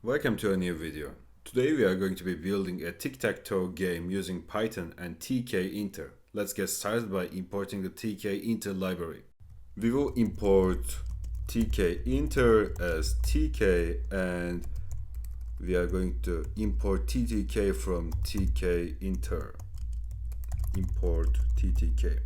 Welcome to a new video. Today we are going to be building a tic-tac-toe game using Python and tkinter. Let's get started by importing the tkinter library. We will import tkinter as tk and we are going to import ttk from tkinter. Import ttk.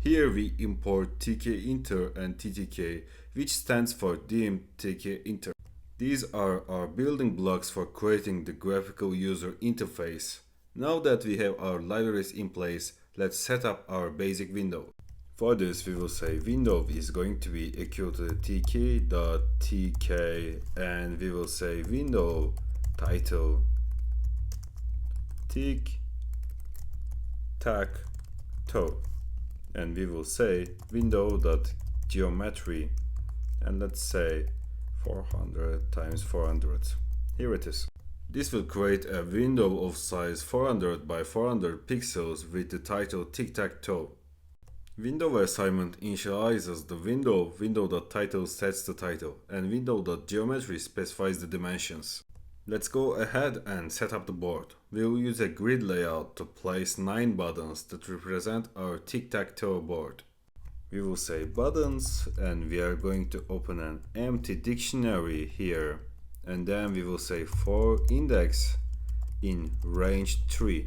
Here we import tkinter and ttk, which stands for dim tkinter. These are our building blocks for creating the graphical user interface. Now that we have our libraries in place, let's set up our basic window. For this, we will say window is going to be equal to the tk.tk, and we will say window title tic-tac-toe, and we will say window.geometry, and let's say 400 times 400. Here it is. This will create a window of size 400 by 400 pixels with the title Tic-Tac-Toe. Window assignment initializes the window, window.title sets the title, and window.geometry specifies the dimensions. Let's go ahead and set up the board. We will use a grid layout to place 9 buttons that represent our tic-tac-toe board. We will say buttons, and we are going to open an empty dictionary here, and then we will say for index in range 3.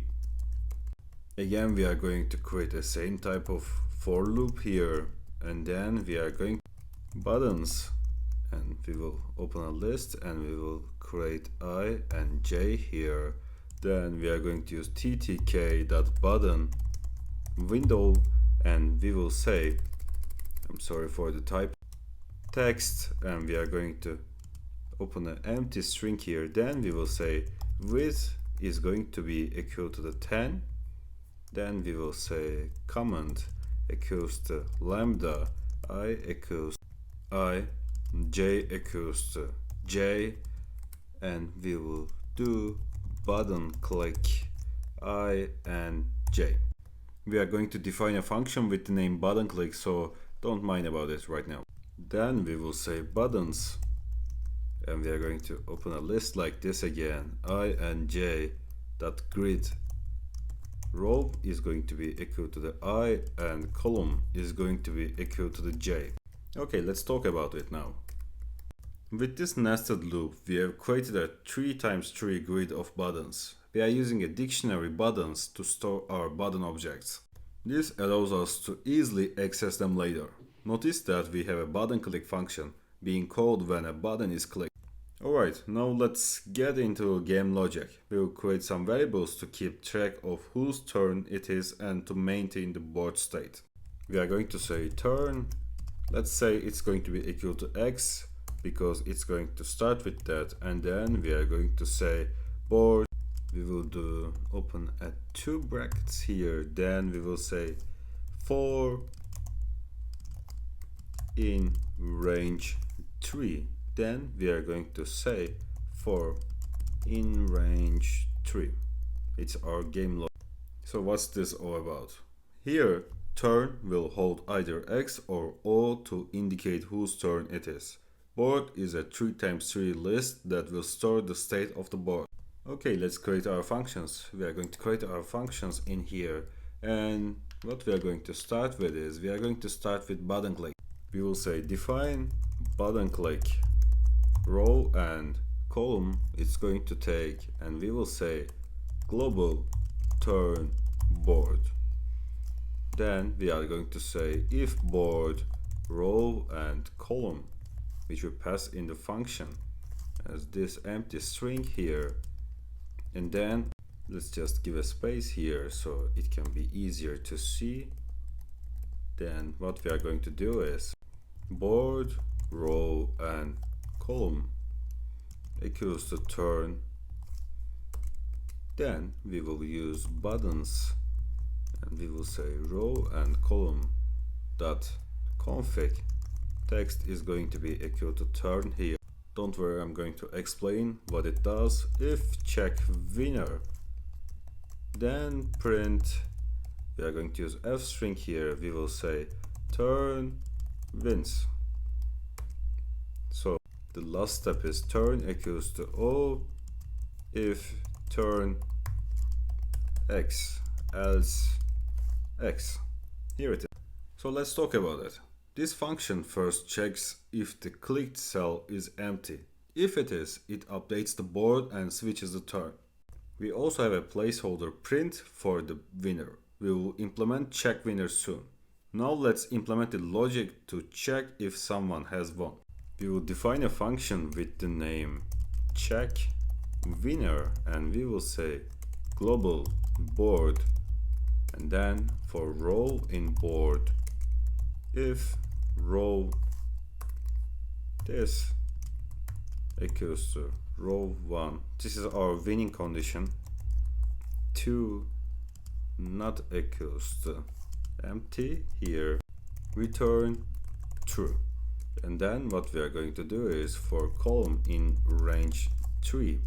Again, we are going to create the same type of for loop here, and then we are going buttons, and we will open a list and we will create I and J here. Then we are going to use ttk.button window, and we will say, I'm sorry for the type, text, and we are going to open an empty string here. Then we will say width is going to be equal to the 10. Then we will say comment equals to lambda I equals I, j equals to j, and we will do button click I and j. We are going to define a function with the name button click, so don't mind about it right now. Then we will say buttons, and we are going to open a list like this again. I and j dot grid row is going to be equal to the I, and column is going to be equal to the j. Okay, let's talk about it now. With this nested loop, we have created a 3x3 grid of buttons. We are using a dictionary buttons to store our button objects. This allows us to easily access them later. Notice that we have a button click function being called when a button is clicked. Alright, now let's get into game logic. We will create some variables to keep track of whose turn it is and to maintain the board state. We are going to say turn. Let's say it's going to be equal to x because it's going to start with that, and then we are going to say board. We will do open at 2 brackets here, then we will say for in range 3. Then we are going to say for in range 3. It's our game logic. So what's this all about? Here turn will hold either x or O to indicate whose turn it is. Board is a 3x3 list that will store the state of the board. Okay, let's create our functions. We are going to create our functions in here, and what we are going to start with is we are going to start with button click. We will say define button click row and column it's going to take, and we will say global turn board. Then we are going to say if board row and column, which we pass in the function as this empty string here. And then let's just give a space here so it can be easier to see. Then what we are going to do is board row and column equals to turn. Then we will use buttons, and we will say row and column dot config text is going to be equal to turn here. Don't worry, I'm going to explain what it does. If check winner, then print, we are going to use f string here, we will say turn wins. So The last step is turn equals to O if turn X, else X. Here it is. So let's talk about it. This function first checks if the clicked cell is empty. If it is, it updates the board and switches the turn. We also have a placeholder print for the winner. We will implement check winner soon. Now let's implement the logic to check if someone has won. We will define a function with the name check winner, and we will say global board, and then for row in board, if row this equals to row 1, this is our winning condition, 2 not equals to empty, here return true. And then what we are going to do is for column in range 3,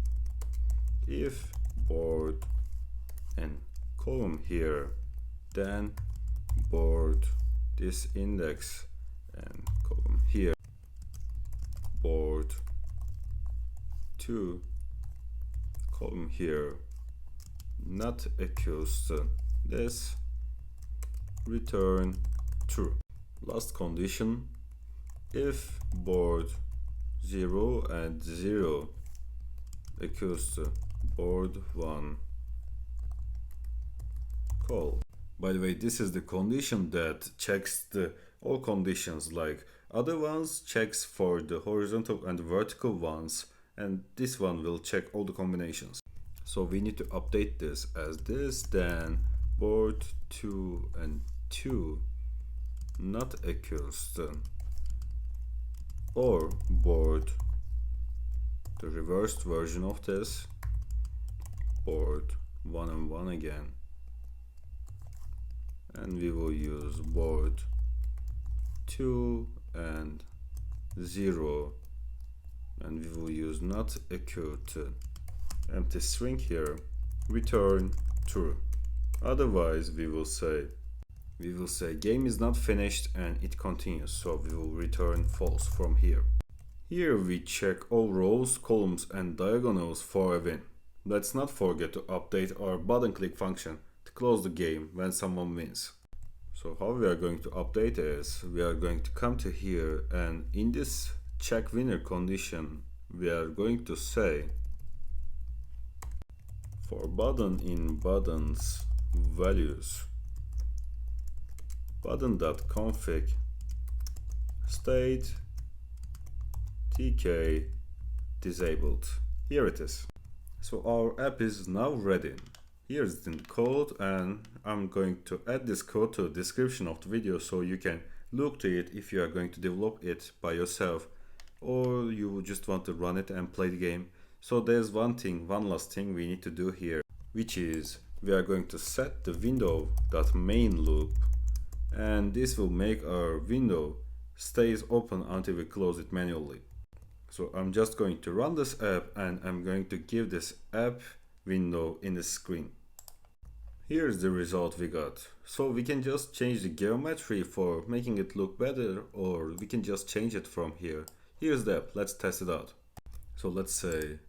if board and column here, then board this index and column here, board 2 column here, not equals to this, return true. Last condition, if board 0 and 0 equals to board 1 call. By the way, this is the condition that checks the all conditions, like other ones checks for the horizontal and vertical ones, and this one will check all the combinations. So we need to update this as this, then board 2 and 2 not equals to, or board, the reversed version of this, board 1 and 1 again, and we will use board 2 and 0, and we will use not equal to empty string here, return true. Otherwise we will say game is not finished and it continues, so we will return false from here. Here we check all rows, columns and diagonals for a win. Let's not forget to update our button click function to close the game when someone wins. So how we are going to update is, we are going to come to here, and in this check winner condition we are going to say for button in buttons values, button.config state tk disabled. Here it is. So our app is now ready. Here's the code, and I'm going to add this code to the description of the video so you can look to it if you are going to develop it by yourself, or you just want to run it and play the game. So there's one last thing we need to do here, which is we are going to set the window.main loop, and this will make our window stays open until we close it manually. So I'm just going to run this app, and I'm going to give this app window in the screen. Here's the result we got. So we can just change the geometry for making it look better, or we can just change it from here. Here's the app, let's test it out. So let's say,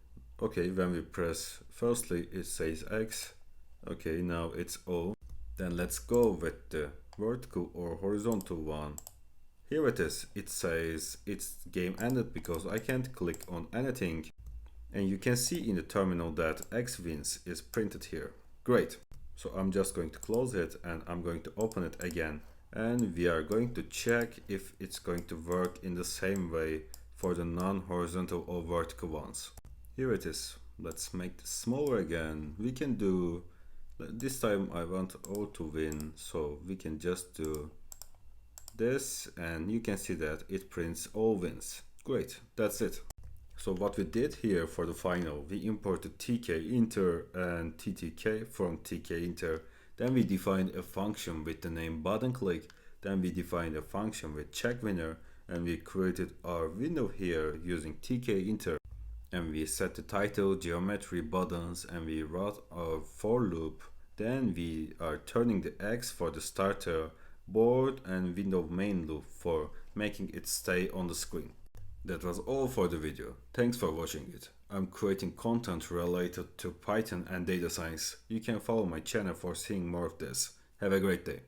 okay, when we press, firstly it says X, okay, now it's O. Then let's go with the vertical or horizontal one. Here it is, it says it's game ended because I can't click on anything. And you can see in the terminal that X wins is printed here. Great. So I'm just going to close it and I'm going to open it again. And we are going to check if it's going to work in the same way for the non-horizontal or vertical ones. Here it is. Let's make this smaller again. We can do, this time I want O to win, so we can just do this, and you can see that it prints all wins. Great, that's it. So what we did here for the final, we imported tkinter and ttk from tkinter. Then we defined a function with the name button click. Then we defined a function with check winner, and we created our window here using tkinter. And we set the title, geometry, buttons, and we wrote our for loop. Then we are turning the X for the starter, board and window main loop for making it stay on the screen. That was all for the video. Thanks for watching it. I'm creating content related to Python and data science. You can follow my channel for seeing more of this. Have a great day.